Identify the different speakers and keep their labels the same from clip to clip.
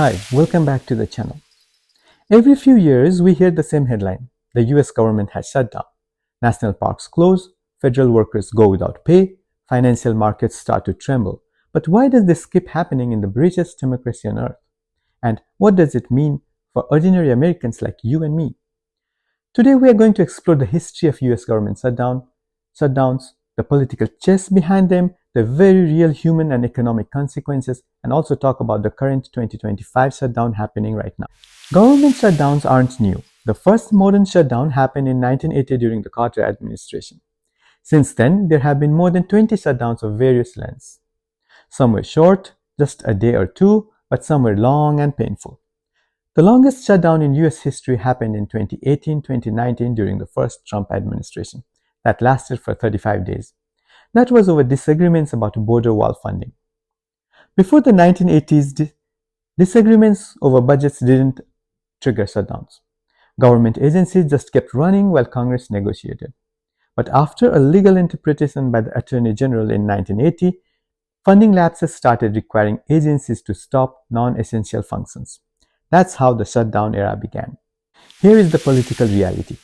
Speaker 1: Hi, welcome back to the channel. Every few years, we hear the same headline. The US government has shut down. National parks close, federal workers go without pay, financial markets start to tremble. But why does this keep happening in the richest democracy on earth? And what does it mean for ordinary Americans like you and me? Today, we are going to explore the history of US government shutdowns, the political chess behind them, the very real human and economic consequences, and also talk about the current 2025 shutdown happening right now. Government shutdowns aren't new. The first modern shutdown happened in 1980 during the Carter administration. Since then, there have been more than 20 shutdowns of various lengths. Some were short, just a day or two, but some were long and painful. The longest shutdown in US history happened in 2018-2019 during the first Trump administration. That lasted for 35 days. That was over disagreements about border wall funding. Before the 1980s, disagreements over budgets didn't trigger shutdowns. Government agencies just kept running while Congress negotiated. But after a legal interpretation by the Attorney General in 1980, funding lapses started requiring agencies to stop non-essential functions. That's how the shutdown era began. Here is the political reality.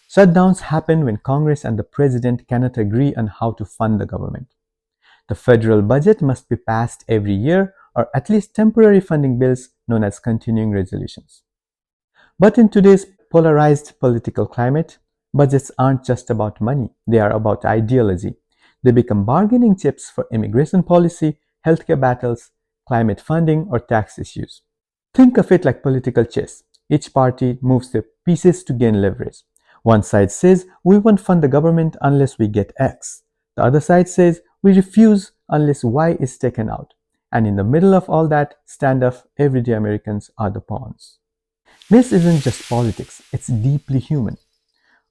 Speaker 1: Shutdowns happen when Congress and the President cannot agree on how to fund the government. The federal budget must be passed every year, or at least temporary funding bills known as continuing resolutions. But in today's polarized political climate, budgets aren't just about money, they are about ideology. They become bargaining chips for immigration policy, healthcare battles, climate funding, or tax issues. Think of it like political chess. Each party moves their pieces to gain leverage. One side says, we won't fund the government unless we get X. The other side says, we refuse unless Y is taken out. And in the middle of all that standoff, everyday Americans are the pawns. This isn't just politics, it's deeply human.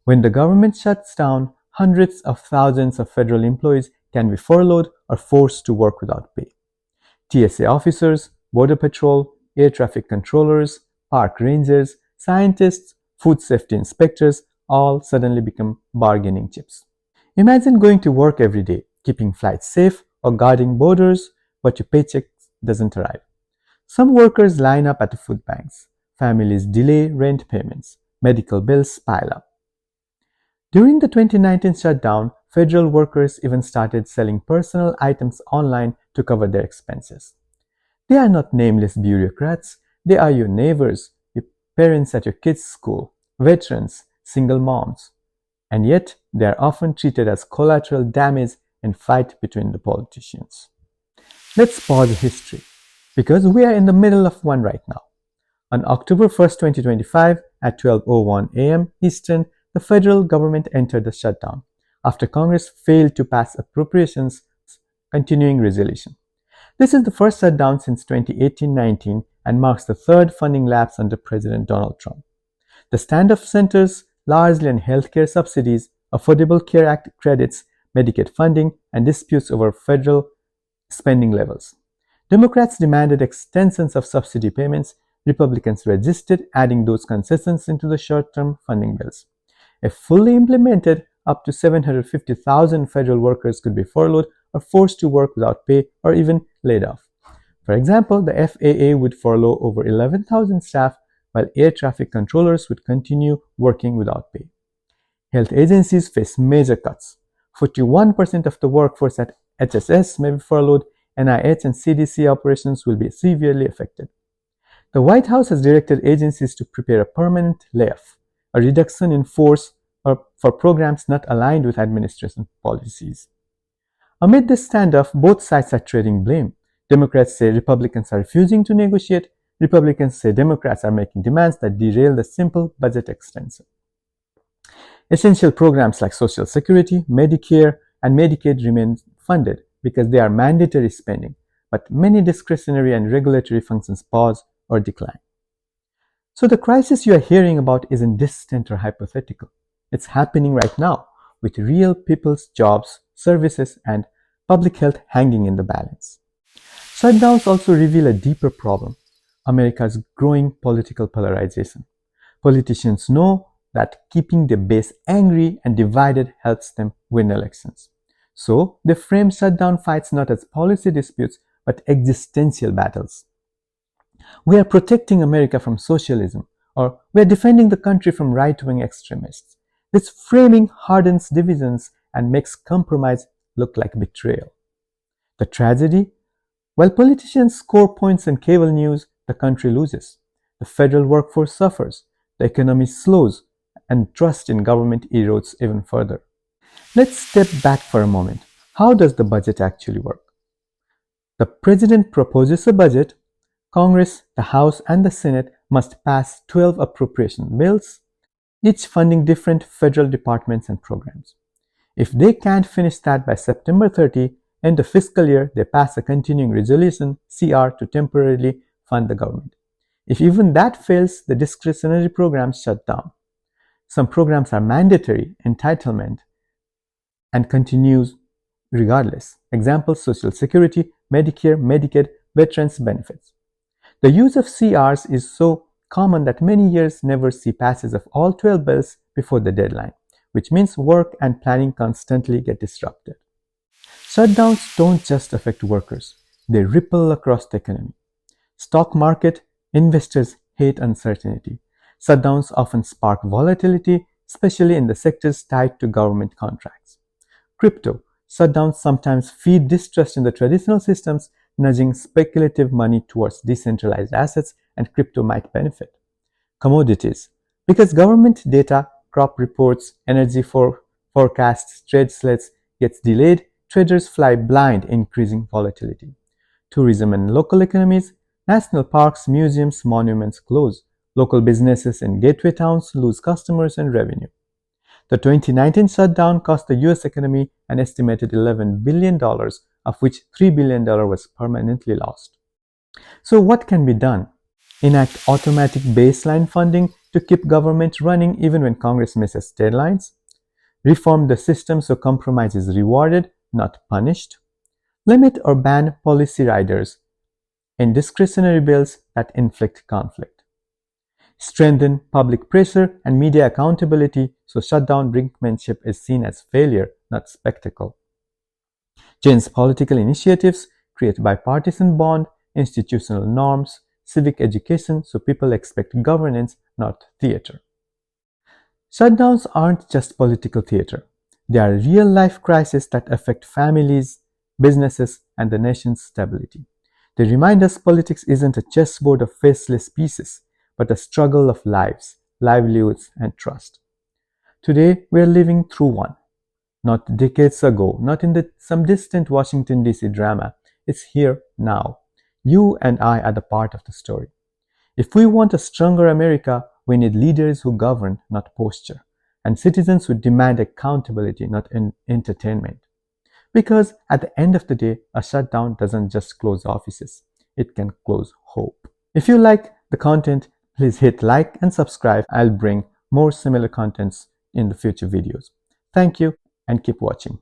Speaker 1: When the government shuts down, hundreds of thousands of federal employees can be furloughed or forced to work without pay. TSA officers, Border Patrol, air traffic controllers, park rangers, scientists, food safety inspectors all suddenly become bargaining chips. Imagine going to work every day, keeping flights safe or guarding borders, but your paycheck doesn't arrive. Some workers line up at the food banks. Families delay rent payments. Medical bills pile up. During the 2019 shutdown, federal workers even started selling personal items online to cover their expenses. They are not nameless bureaucrats. They are your neighbors, your parents at your kids' school, veterans, single moms. And yet, they are often treated as collateral damage in fight between the politicians. Let's pause history, because we are in the middle of one right now. On October 1st, 2025, at 12:01 a.m. Eastern, the federal government entered the shutdown after Congress failed to pass appropriations continuing resolution. This is the first shutdown since 2018-19 and marks the third funding lapse under President Donald Trump. The standoff centers largely on healthcare subsidies, Affordable Care Act credits, Medicaid funding, and disputes over federal spending levels. Democrats demanded extensions of subsidy payments. Republicans resisted adding those concessions into the short-term funding bills. If fully implemented, up to 750,000 federal workers could be furloughed or forced to work without pay or even laid off. For example, the FAA would furlough over 11,000 staff while air traffic controllers would continue working without pay. Health agencies face major cuts. 41% of the workforce at HSS may be furloughed. NIH and CDC operations will be severely affected. The White House has directed agencies to prepare a permanent layoff, a reduction in force for programs not aligned with administration policies. Amid this standoff, both sides are trading blame. Democrats say Republicans are refusing to negotiate. Republicans say Democrats are making demands that derail the simple budget extension. Essential programs like Social Security, Medicare, and Medicaid remain funded because they are mandatory spending, but many discretionary and regulatory functions pause or decline. So the crisis you are hearing about isn't distant or hypothetical. It's happening right now with real people's jobs, services, and public health hanging in the balance. Shutdowns also reveal a deeper problem: America's growing political polarization. Politicians know that keeping their base angry and divided helps them win elections. So they frame shutdown fights not as policy disputes but existential battles. We are protecting America from socialism, or we are defending the country from right-wing extremists. This framing hardens divisions and makes compromise look like betrayal. The tragedy? While politicians score points in cable news, the country loses. The federal workforce suffers, the economy slows, and trust in government erodes even further. Let's step back for a moment. How does the budget actually work? The president proposes a budget. Congress, the House, and the Senate must pass 12 appropriation bills, each funding different federal departments and programs. If they can't finish that by September 30, end of fiscal year, they pass a continuing resolution, CR, to temporarily fund the government. If even that fails, the discretionary programs shut down. Some programs are mandatory, entitlement, and continues regardless. Examples: Social Security, Medicare, Medicaid, veterans benefits. The use of CRs is so common that many years never see passage of all 12 bills before the deadline, which means work and planning constantly get disrupted. Shutdowns don't just affect workers, they ripple across the economy. Stock market investors hate uncertainty. Shutdowns often spark volatility, especially in the sectors tied to government contracts. Crypto shutdowns sometimes feed distrust in the traditional systems, nudging speculative money towards decentralized assets, and crypto might benefit. Commodities. Because government data, crop reports, energy forecasts, trade slips gets delayed, traders fly blind, increasing volatility. Tourism and local economies. National parks, museums, monuments close. Local businesses in gateway towns lose customers and revenue. The 2019 shutdown cost the US economy an estimated $11 billion, of which $3 billion was permanently lost. So what can be done? Enact automatic baseline funding to keep government running even when Congress misses deadlines. Reform the system so compromise is rewarded, not punished. Limit or ban policy riders in discretionary bills that inflict conflict. Strengthen public pressure and media accountability so shutdown brinkmanship is seen as failure, not spectacle. Change political initiatives, create bipartisan bond, institutional norms, civic education so people expect governance, not theater. Shutdowns aren't just political theater. They are real-life crises that affect families, businesses, and the nation's stability. They remind us politics isn't a chessboard of faceless pieces, but a struggle of lives, livelihoods, and trust. Today, we are living through one. Not decades ago, not in some distant Washington, D.C. drama. It's here now. You and I are the part of the story. If we want a stronger America, we need leaders who govern, not posture, and citizens who demand accountability, not entertainment. Because at the end of the day, a shutdown doesn't just close offices, it can close hope. If you like the content, please hit like and subscribe. I'll bring more similar contents in the future videos. Thank you and keep watching.